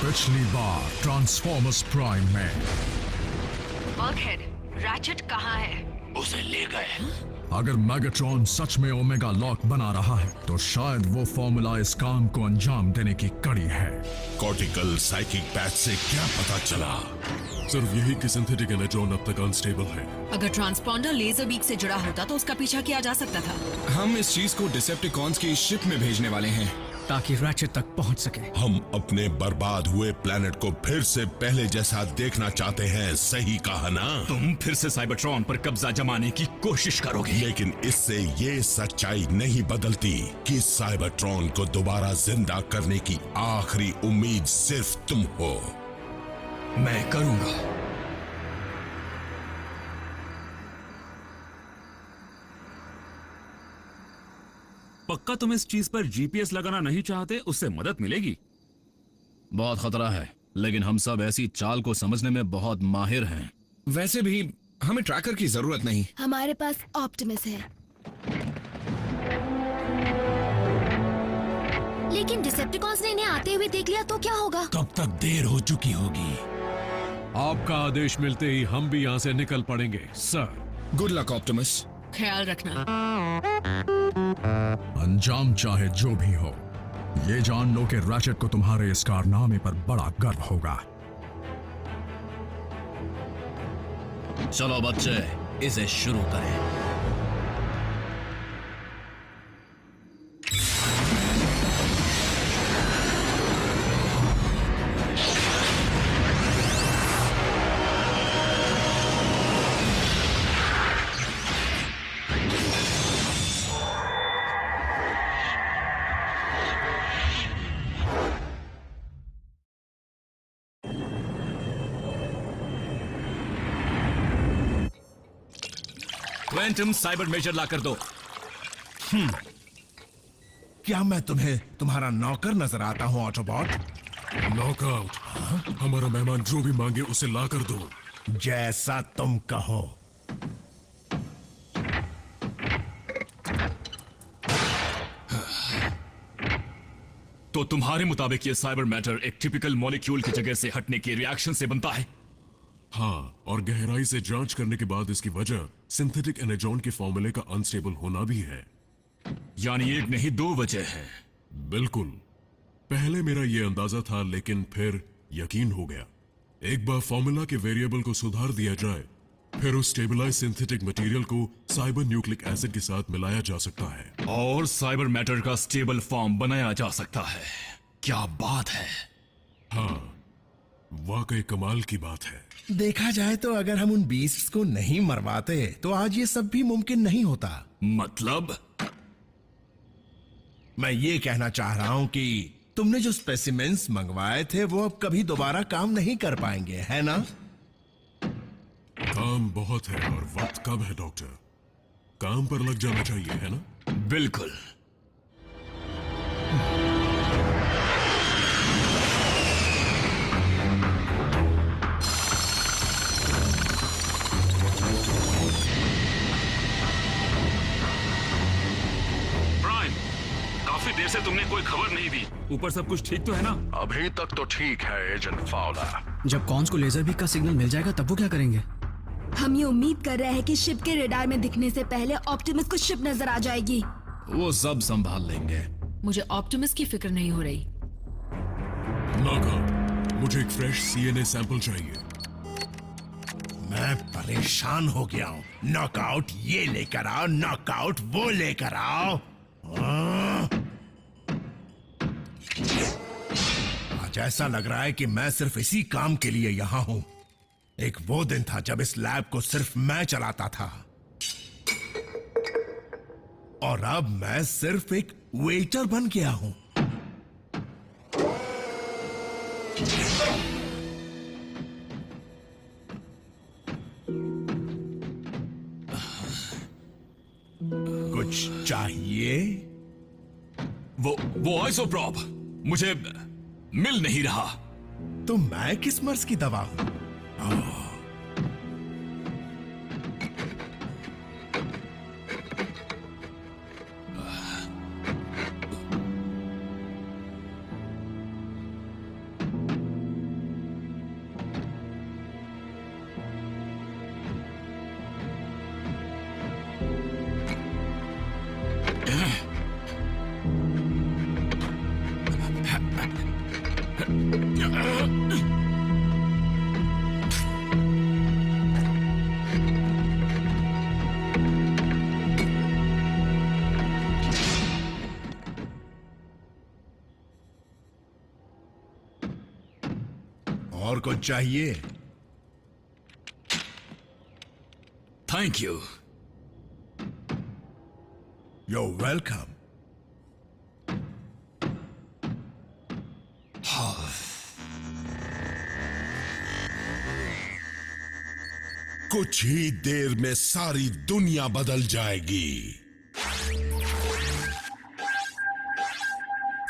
पिछली बार transformers prime में बगहेड, ratchet कहाँ है? उसे ले गए। अगर मैगाट्रॉन सच में ओमेगा लॉक बना रहा है तो शायद वो फॉर्मूला इस काम को अंजाम देने की कड़ी है। कॉर्टिकल साइकिक पैच से क्या पता चला? सिर्फ यही कि सिंथेटिक एनर्जॉन अब तक अनस्टेबल है। अगर ट्रांसपॉन्डर लेजर बीक से जुड़ा होता तो उसका पीछा किया जा सकता था। हम इस चीज को डिसेप्टिकॉन्स की शिप में भेजने वाले हैं ताकि रैचेट तक पहुंच सके। हम अपने बर्बाद हुए प्लेनेट को फिर से पहले जैसा देखना चाहते हैं, सही कहा ना? तुम फिर से साइबरट्रॉन पर कब्जा जमाने की कोशिश करोगे, लेकिन इससे ये सच्चाई नहीं बदलती कि साइबरट्रॉन को दोबारा जिंदा करने की आखिरी उम्मीद सिर्फ तुम हो। मैं करूंगा। पक्का तुम इस चीज पर जीपीएस लगाना नहीं चाहते? उससे मदद मिलेगी। बहुत खतरा है, लेकिन हम सब ऐसी चाल को समझने में बहुत माहिर हैं। वैसे भी हमें ट्रैकर की जरूरत नहीं। हमारे पास ऑप्टिमस है। लेकिन डिसेप्टिकॉन्स ने इन्हें आते हुए देख लिया तो क्या होगा? कब तक देर हो चुकी होगी। आपका आदेश मिलते ही हम भी यहाँ से निकल पड़ेंगे, सर। Good luck Optimus. ख्याल रखना। अंजाम चाहे जो भी हो, ये जान लो कि रैचेट को तुम्हारे इस कारनामे पर बड़ा गर्व होगा। चलो बच्चे, इसे शुरू करें। क्वांटम साइबर मेजर ला कर दो। क्या मैं तुम्हें तुम्हारा नौकर नजर आता हूँ ऑटोबॉट? नॉकआउट। हमारा मेहमान जो भी मांगे उसे ला कर दो। जैसा तुम कहो। तो तुम्हारे मुताबिक ये साइबर मैटर एक टिपिकल मॉलिक्यूल की जगह से हटने के रिएक्शन से बनता है? हाँ, और गहराई से जांच करने के बाद इसकी वजह सिंथेटिक एनर्जॉन के फॉर्मूले का अनस्टेबल होना भी है। यानी एक नहीं दो वजह है। बिल्कुल। पहले मेरा ये अंदाजा था, लेकिन फिर यकीन हो गया। एक बार फॉर्मूला के वेरिएबल को सुधार दिया जाए, फिर उस स्टेबलाइज सिंथेटिक मटेरियल को साइबर न्यूक्लिक एसिड के साथ मिलाया जा सकता है और साइबर मैटर का स्टेबल फॉर्म बनाया जा सकता है। क्या बात है। हाँ, वाकई कमाल की बात है। देखा जाए तो अगर हम उन बीस्ट्स को नहीं मरवाते तो आज ये सब भी मुमकिन नहीं होता। मतलब? मैं ये कहना चाह रहा हूं कि तुमने जो स्पेसिमेंस मंगवाए थे वो अब कभी दोबारा काम नहीं कर पाएंगे, है ना? काम बहुत है और वक्त कम है डॉक्टर। काम पर लग जाना चाहिए, है ना? बिल्कुल। काफी देर से तुमने कोई खबर नहीं दी। ऊपर सब कुछ ठीक तो है ना? अभी तक तो ठीक है एजेंट फाउलर। जब कॉन्स को लेजर बीक का सिग्नल मिल जाएगा तब वो क्या करेंगे? हम ये उम्मीद कर रहे हैं कि शिप के रेडार में दिखने से पहले ऑप्टिमस को शिप नजर आ जाएगी। वो सब संभाल लेंगे। मुझे ऑप्टिमस की फिक्र नहीं हो रही। नॉकआउट, मुझे एक फ्रेश सीएनए सैंपल चाहिए। मैं परेशान हो गया हूं। नॉकआउट ये लेकर आओ, नॉकआउट वो लेकर आओ। आज ऐसा लग रहा है कि मैं सिर्फ इसी काम के लिए यहां हूं। एक वो दिन था जब इस लैब को सिर्फ मैं चलाता था, और अब मैं सिर्फ एक वेटर बन गया हूं। कुछ चाहिए? वो आइसोप्रोप मुझे मिल नहीं रहा। तो मैं किस मर्ज की दवा हूं? और कुछ चाहिए? Thank you. You're welcome. कुछ ही देर में सारी दुनिया बदल जाएगी।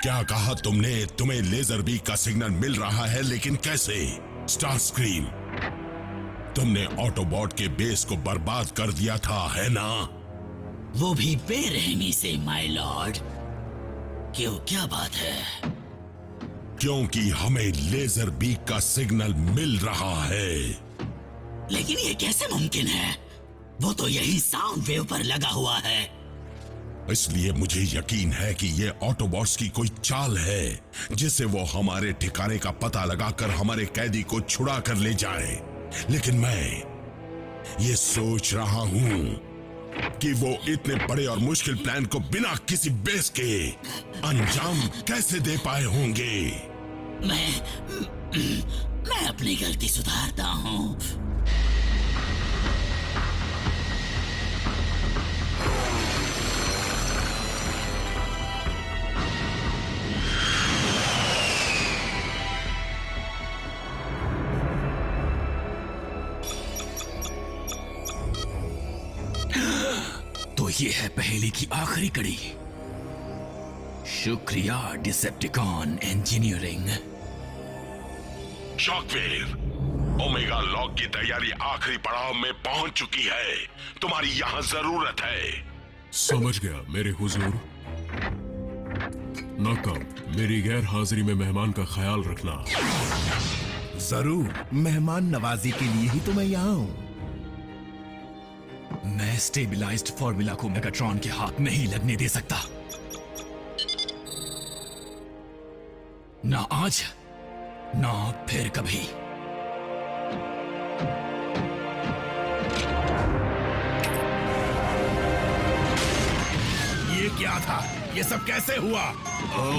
क्या कहा तुमने? तुम्हें लेजर बीक का सिग्नल मिल रहा है, लेकिन कैसे? स्टार स्क्रीन, तुमने ऑटोबॉट के बेस को बर्बाद कर दिया था, है ना? वो भी बेरहमी से, माय लॉर्ड। क्यों, क्या बात है? क्योंकि हमें लेजर बीक का सिग्नल मिल रहा है। लेकिन ये कैसे मुमकिन है? वो तो यही साउंड वेव पर लगा हुआ है। इसलिए मुझे यकीन है कि ये ऑटोबॉट्स की कोई चाल है, जिससे वो हमारे ठिकाने का पता लगाकर हमारे कैदी को छुड़ा कर ले जाए। लेकिन मैं ये सोच रहा हूं कि वो इतने बड़े और मुश्किल प्लान को बिना किसी बेस के अंजाम कैसे दे पाए होंगे। मैं अपनी गलती सुधारता हूं। तो ये है पहेली की आखिरी कड़ी। शुक्रिया Decepticon engineering. Shockwave, omega lock की तैयारी आखिरी पड़ाव में पहुंच चुकी है। तुम्हारी यहां जरूरत है। समझ गया मेरे हुजूर। नाकम, मेरी गैर हाजिरी में मेहमान का ख्याल रखना। जरूर, मेहमान नवाजी के लिए ही तो मैं यहाँ हूँ। मैं स्टेबिलाइज्ड फॉर्मूला को मेगाट्रॉन के हाथ नहीं लगने दे सकता। ना आज, ना फिर कभी। ये क्या था? ये सब कैसे हुआ?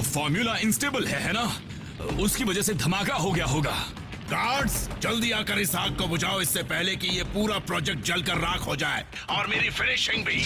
फॉर्मूला इंस्टेबल है ना? उसकी वजह से धमाका हो गया होगा। गार्ड्स, जल्दी आकर इस आग को बुझाओ, इससे पहले कि ये पूरा प्रोजेक्ट जलकर राख हो जाए। और मेरी फिनिशिंग भी।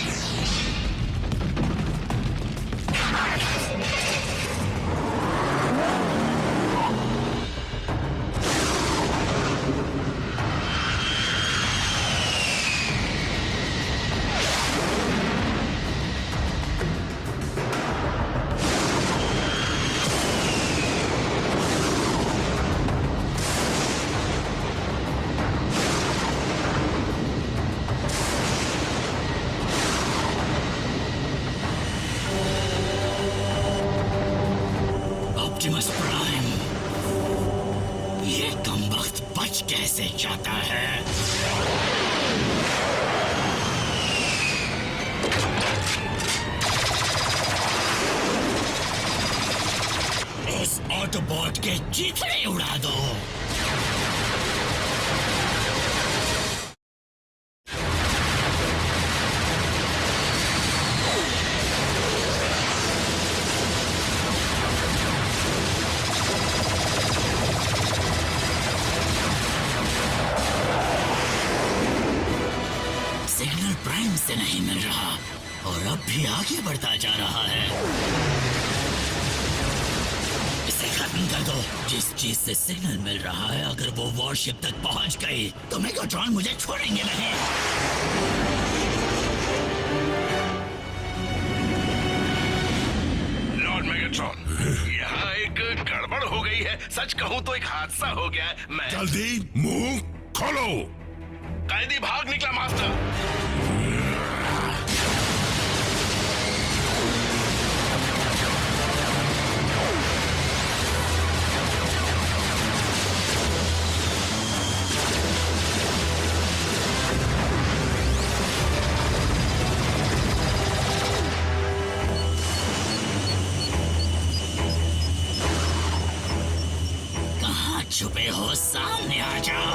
ऑप्टिमस प्राइम, ये कमबख्त बच कैसे जाता है? उस ऑटोबॉट के चीथड़े उड़ा दो। सिग्नल प्राइम से नहीं मिल रहा और अब भी आगे बढ़ता जा रहा है। इसे खत्म कर दो। जिस चीज से सिग्नल मिल रहा है, अगर वो वॉरशिप तक पहुंच गई तो मेगाट्रॉन मुझे छोड़ेंगे नहीं। लॉर्ड मेगाट्रॉन, यहाँ एक गड़बड़ हो गई है। सच कहूँ तो एक हादसा हो गया है। मैं जल्दी मुंह खोलो। कैदी भाग निकला मास्टर। छुपे हो सामने आ जाओ।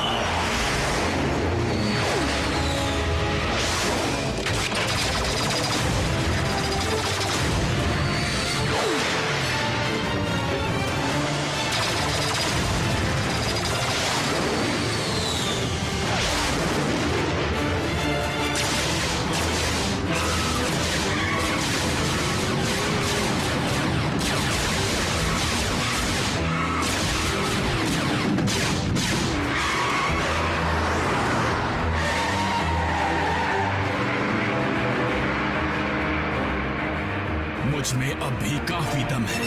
मुझ में अब भी काफी दम है।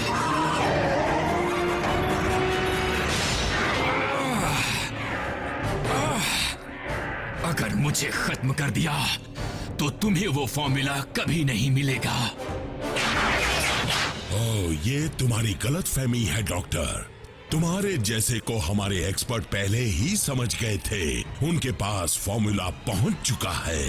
अगर मुझे खत्म कर दिया तो तुम्हें वो फॉर्मूला कभी नहीं मिलेगा। ओह, ये तुम्हारी गलतफहमी है डॉक्टर। तुम्हारे जैसे को हमारे एक्सपर्ट पहले ही समझ गए थे। उनके पास फॉर्मूला पहुंच चुका है।